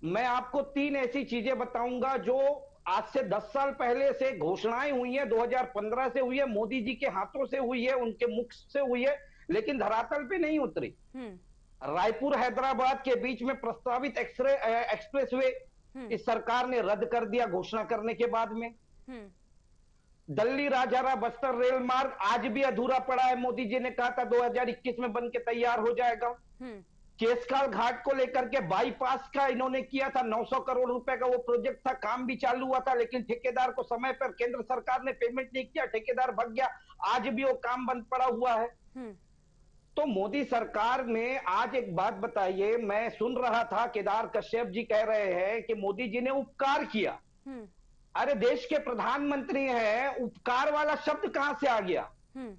मैं आपको तीन ऐसी चीजें बताऊंगा जो आज से 10 साल पहले से घोषणाएं हुई है, 2015 से हुई है, मोदी जी के हाथों से हुई है, उनके मुख से हुई है, लेकिन धरातल पे नहीं उतरी। हम्म। रायपुर हैदराबाद के बीच में प्रस्तावित एक्सप्रेसवे हम्म। इस सरकार ने रद्द कर दिया घोषणा करने के बाद में। हम्म। दिल्ली राजौरा बस्तर रेल मार्ग आज भी अधूरा पड़ा है। मोदी जी ने कहा था 2021 में बन के तैयार हो जाएगा। हम्म। केसकाल घाट को लेकर के बाईपास का इन्होंने किया था, 900 करोड़ रुपए का वो प्रोजेक्ट था, काम भी चालू हुआ था, लेकिन ठेकेदार को समय पर केंद्र सरकार ने पेमेंट नहीं किया, ठेकेदार भाग गया, आज भी वो काम बंद पड़ा हुआ है। हम्म। तो मोदी सरकार में आज एक बात बताइए, मैं सुन रहा था केदार कश्यप जी कह रहे हैं कि मोदी जी ने उपकार किया। हम्म। अरे देश के प्रधानमंत्री हैं, उपकार वाला शब्द कहां से आ गया? हम्म।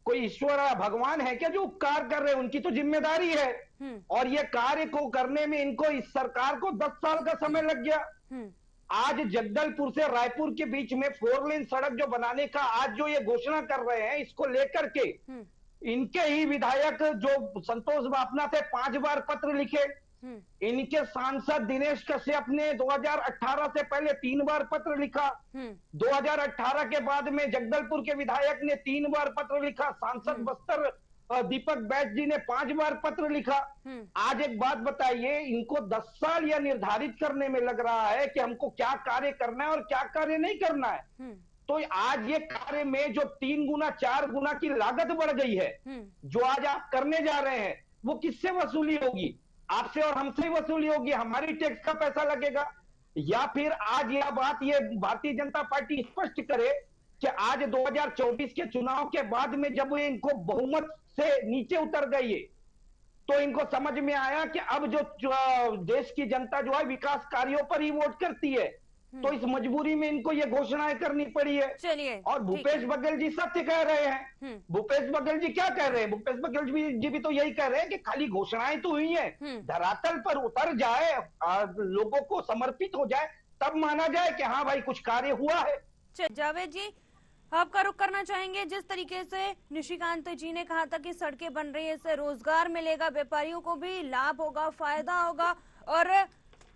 कोई ईश्वर भगवान है क्या जो उपकार कर रहे हैं? उनकी तो जिम्मेदारी है। हम्म। और ये कार्य को करने में इनको, इस सरकार को 10 साल का समय लग गया। हम्म। आज जगदलपुर से रायपुर के बीच में 4 लेन सड़क जो बनाने का आज जो ये घोषणा कर रहे हैं, इसको लेकर के हम्म। इनके ही विधायक जो संतोष बापना थे 5 बार पत्र लिखे। हम्म। इनके सांसद दिनेश कश्यप ने 2018 से पहले 3 बार पत्र लिखा। हम्म। 2018 के बाद में जगदलपुर के विधायक ने 3 बार पत्र लिखा। सांसद हम्म। बस्तर दीपक बैस जी ने 5 बार पत्र लिखा। हम्म। आज एक बात बताइए, इनको 10 साल यह निर्धारित करने में लग रहा है कि हमको क्या कार्य करना है और क्या कार्य नहीं करना है। हम्म। तो आज ये कार्य में जो 3 गुना 4 गुना की लागत बढ़ गई है, जो आज आप करने जा रहे हैं, वो किससे वसूली होगी? आपसे और हमसे ही वसूली होगी, हमारी टैक्स का पैसा लगेगा। या फिर आज यह बात ये भारतीय जनता पार्टी स्पष्ट करे कि आज 2024 के चुनाव के बाद में जब इनको बहुमत से नीचे उतर गई है, तो इनको समझ में आया कि अब जो देश की जनता जो है विकास कार्यों पर ही वोट करती है, तो इस मजबूरी में इनको ये घोषणाएं करनी पड़ी है। चलिए, और ठीक भूपेश है। बघेल जी सत्य कह रहे हैं। भूपेश बघेल जी क्या कह रहे हैं? भूपेश बघेल जी भी तो यही कह रहे हैं कि खाली घोषणाएं तो हुई है, धरातल पर उतर जाए, लोगों को समर्पित हो जाए, तब माना जाए कि हाँ भाई कुछ कार्य हुआ है। जावेद जी, आपका रुख करना चाहेंगे, जिस तरीके से निशिकांत जी ने कहा था कि सड़कें बन रही है, इससे रोजगार मिलेगा, व्यापारियों को भी लाभ होगा, फायदा होगा, और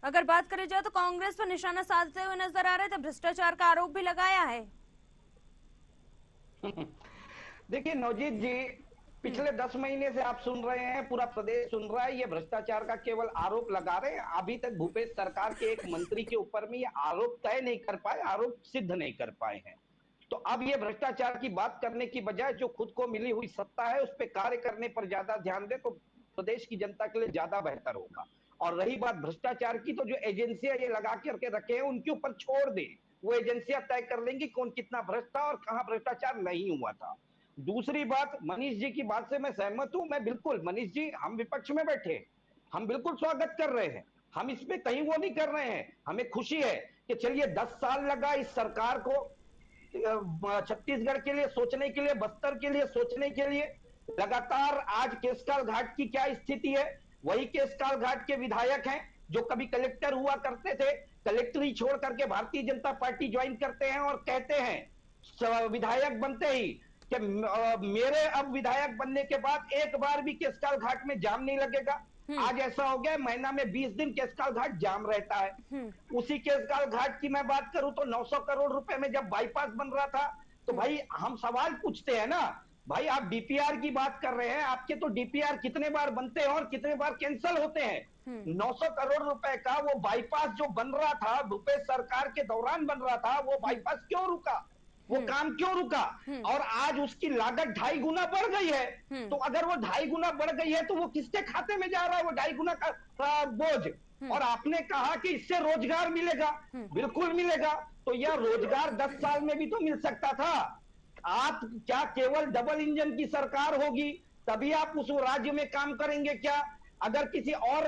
अगर बात करी जाए तो कांग्रेस पर निशाना साधते हुए नजर आ रहे थे, भ्रष्टाचार का आरोप भी लगाया है। देखिए नवजीत जी, पिछले 10 महीने से आप सुन रहे हैं, पूरा प्रदेश सुन रहा है, ये भ्रष्टाचार का केवल आरोप लगा रहे हैं। अभी तक भूपेश सरकार के एक मंत्री के ऊपर में ये आरोप तय नहीं कर पाए, आरोप सिद्ध नहीं कर पाए हैं। तो अब ये भ्रष्टाचार की बात करने की बजाय जो खुद को मिली हुई सत्ता है उस पर कार्य करने पर ज्यादा ध्यान दे, तो प्रदेश की जनता के लिए ज्यादा बेहतर होगा। और रही बात भ्रष्टाचार की, तो जो एजेंसियां ये लगा करके रखे हैं उनके ऊपर छोड़ दे, वो एजेंसियां तय कर लेंगी कौन कितना भ्रष्ट था और कहां भ्रष्टाचार नहीं हुआ था। दूसरी बात, मनीष जी की बात से मैं सहमत हूं। मैं बिल्कुल, मनीष जी, हम विपक्ष में बैठे, हम बिल्कुल स्वागत कर रहे हैं, हम इसमें कहीं वो नहीं कर रहे हैं। हमें खुशी है कि चलिए 10 साल लगा इस सरकार को छत्तीसगढ़ के लिए सोचने के लिए, बस्तर के लिए सोचने के लिए। लगातार आज केसकाल घाट की क्या स्थिति है, वही केसकाल घाट के विधायक हैं जो कभी कलेक्टर हुआ करते थे, कलेक्टर ही छोड़ करके भारतीय जनता पार्टी ज्वाइन करते हैं और कहते हैं विधायक बनते ही कि मेरे अब विधायक बनने के बाद एक बार भी केसकाल घाट में जाम नहीं लगेगा। आज ऐसा हो गया, महीना में 20 दिन केसकाल घाट जाम रहता है। उसी केसकाल घाट की मैं बात करूं तो 900 करोड़ रुपए में जब बाईपास बन रहा था, तो भाई हम सवाल पूछते हैं ना, भाई आप डीपीआर की बात कर रहे हैं, आपके तो डीपीआर कितने बार बनते हैं और कितने बार कैंसिल होते हैं? 900 करोड़ रुपए का वो बाईपास जो बन रहा था, भूपेश सरकार के दौरान बन रहा था, वो बाईपास क्यों रुका? वो काम क्यों रुका? और आज उसकी लागत 2.5 गुना बढ़ गई है। तो अगर वो 2.5 गुना बढ़ गई है तो वो किसके खाते में जा रहा है वो 2.5 गुना का बोझ? और आपने कहा कि इससे रोजगार मिलेगा, बिल्कुल मिलेगा। तो यह रोजगार 10 साल में भी तो मिल सकता था। आप क्या केवल डबल इंजन की सरकार होगी तभी आप उस राज्य में काम करेंगे क्या? अगर किसी और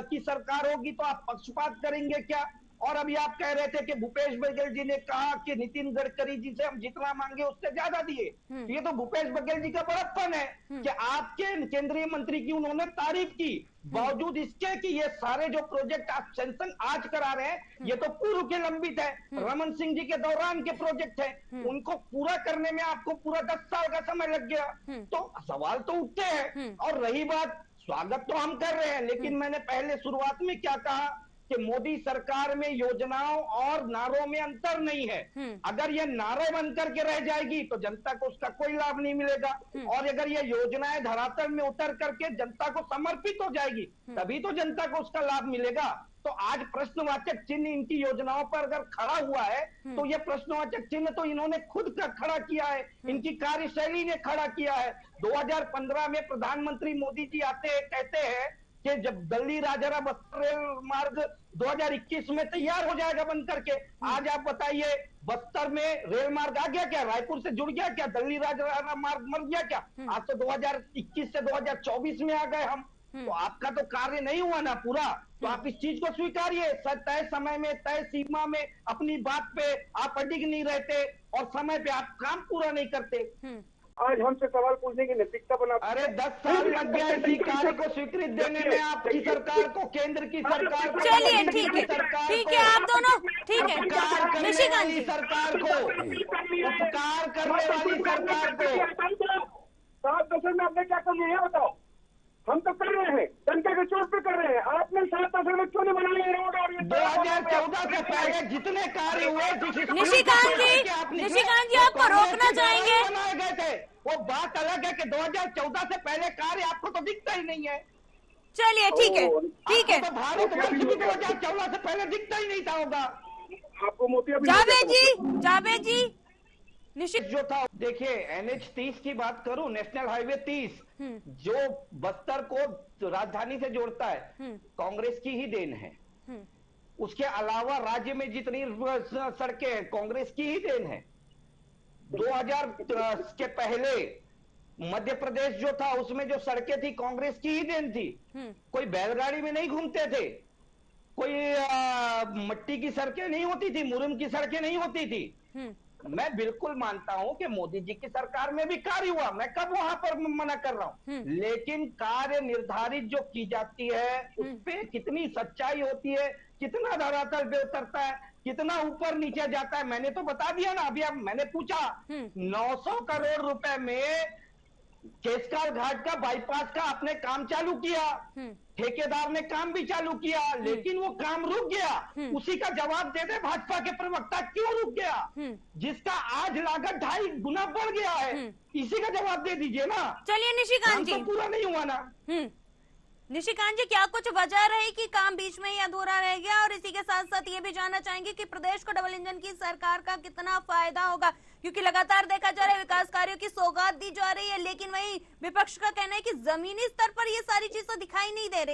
की सरकार होगी तो आप पक्षपात करेंगे क्या? और अभी आप कह रहे थे कि भूपेश बघेल जी ने कहा कि नितिन गडकरी जी से हम जितना मांगे उससे ज्यादा दिए। ये तो भूपेश बघेल जी का बड़प्पन है कि आपके केंद्रीय मंत्री की उन्होंने तारीफ की, बावजूद इसके कि ये सारे जो प्रोजेक्ट आप सैंक्शन आज करा रहे हैं ये तो पूर्व के लंबित है, रमन सिंह जी के दौरान के प्रोजेक्ट है, उनको पूरा करने में आपको पूरा 10 साल का समय लग गया। तो सवाल तो उठते हैं। और रही बात, स्वागत तो हम कर रहे हैं, लेकिन मैंने पहले शुरुआत में क्या कहा कि मोदी सरकार में योजनाओं और नारों में अंतर नहीं है। अगर ये नारे बन करके रह जाएगी तो जनता को उसका कोई लाभ नहीं मिलेगा, और अगर ये योजनाएं धरातल में उतर करके जनता को समर्पित हो जाएगी तभी तो जनता को उसका लाभ मिलेगा। तो आज प्रश्नवाचक चिन्ह इनकी योजनाओं पर अगर खड़ा हुआ है तो ये प्रश्नवाचक चिन्ह तो इन्होंने खुद का खड़ा किया है, इनकी कार्यशैली ने खड़ा किया है। 2015 में प्रधानमंत्री मोदी जी आते हैं, कहते हैं कि जब दिल्ली राजरा बस्तर रेल मार्ग 2021 में तैयार हो जाएगा बन करके। आज आप बताइए, बस्तर में रेल मार्ग आ गया क्या? रायपुर से जुड़ गया क्या? दिल्ली राजरा मार्ग मर गया क्या? आज तो 2021 से 2024 में आ गए हम। तो आपका तो कार्य नहीं हुआ ना पूरा। तो आप इस चीज को स्वीकारिए, तय समय में तय सीमा में अपनी बात पे आप अडिग नहीं रहते और समय पे आप काम पूरा नहीं करते। आज हमसे सवाल पूछने की नैतिकता बना। अरे 10 साल लग गया इसी कार्य को स्वीकृत देने में आपकी सरकार को, केंद्र की सरकार को। चलिए ठीक है, ठीक है, आप दोनों ठीक है। उपकार करने निशिकांत वाली जी, सरकार को, उपकार करने वाली सरकार को 7 दशक में आपने क्या कर लिया बताओ? हम तो कर रहे हैं, जनता के चोट पे कर रहे हैं। आपने 7 दशक में क्यों नहीं बनाए रोड? और 2014 से पहले जितने कार्य हुए, निशिकांत जी आपको रोकना चाहेंगे? बनाए गए थे, वो बात अलग है कि 2014 से पहले कार्य आपको तो दिखता ही नहीं है। चलिए ठीक है, ठीक है। तो भारतवर्ष भी 2014 से पहले दिखता ही नहीं था होगा आपको मोतिया। जावेद जी जो था। देखिए NH 30 की बात करूं, नेशनल हाईवे 30 जो बस्तर को राजधानी से जोड़ता है, कांग्रेस की ही देन है। उसके अलावा राज्य में जितनी सड़कें हैं कांग्रेस की ही देन है। 2000 के पहले मध्य प्रदेश जो था उसमें जो सड़कें थी कांग्रेस की ही देन थी। कोई बैलगाड़ी में नहीं घूमते थे, कोई मट्टी की सड़कें नहीं होती थी, मुरम की सड़कें नहीं होती थी। मैं बिल्कुल मानता हूं कि मोदी जी की सरकार में भी कार्य हुआ, मैं कब वहां पर मना कर रहा हूं, लेकिन कार्य निर्धारित जो की जाती है उस पे कितनी सच्चाई होती है, कितना धरातल पे उतरता है, कितना ऊपर नीचे जाता है, मैंने तो बता दिया ना। अभी अब मैंने पूछा 900 करोड़ रुपए में केसकाल घाट का बाईपास का आपने काम चालू किया, ठेकेदार ने काम भी चालू किया, लेकिन वो काम रुक गया। उसी का जवाब दे दे भाजपा के प्रवक्ता, क्यों रुक गया? जिसका आज लागत 2.5 गुना बढ़ गया है, इसी का जवाब दे दीजिए ना। चलिए निशिकांत जी, तो पूरा नहीं हुआ ना। निशिकांत जी, क्या कुछ वजह रही कि काम बीच में ही अधूरा रह गया? और इसी के साथ साथ ये भी जानना चाहेंगे कि प्रदेश को डबल इंजन की सरकार का कितना फायदा होगा, क्योंकि लगातार देखा जा रहा है विकास कार्यों की सौगात दी जा रही है, लेकिन वहीं विपक्ष का कहना है कि जमीनी स्तर पर ये सारी चीजें दिखाई नहीं दे रही।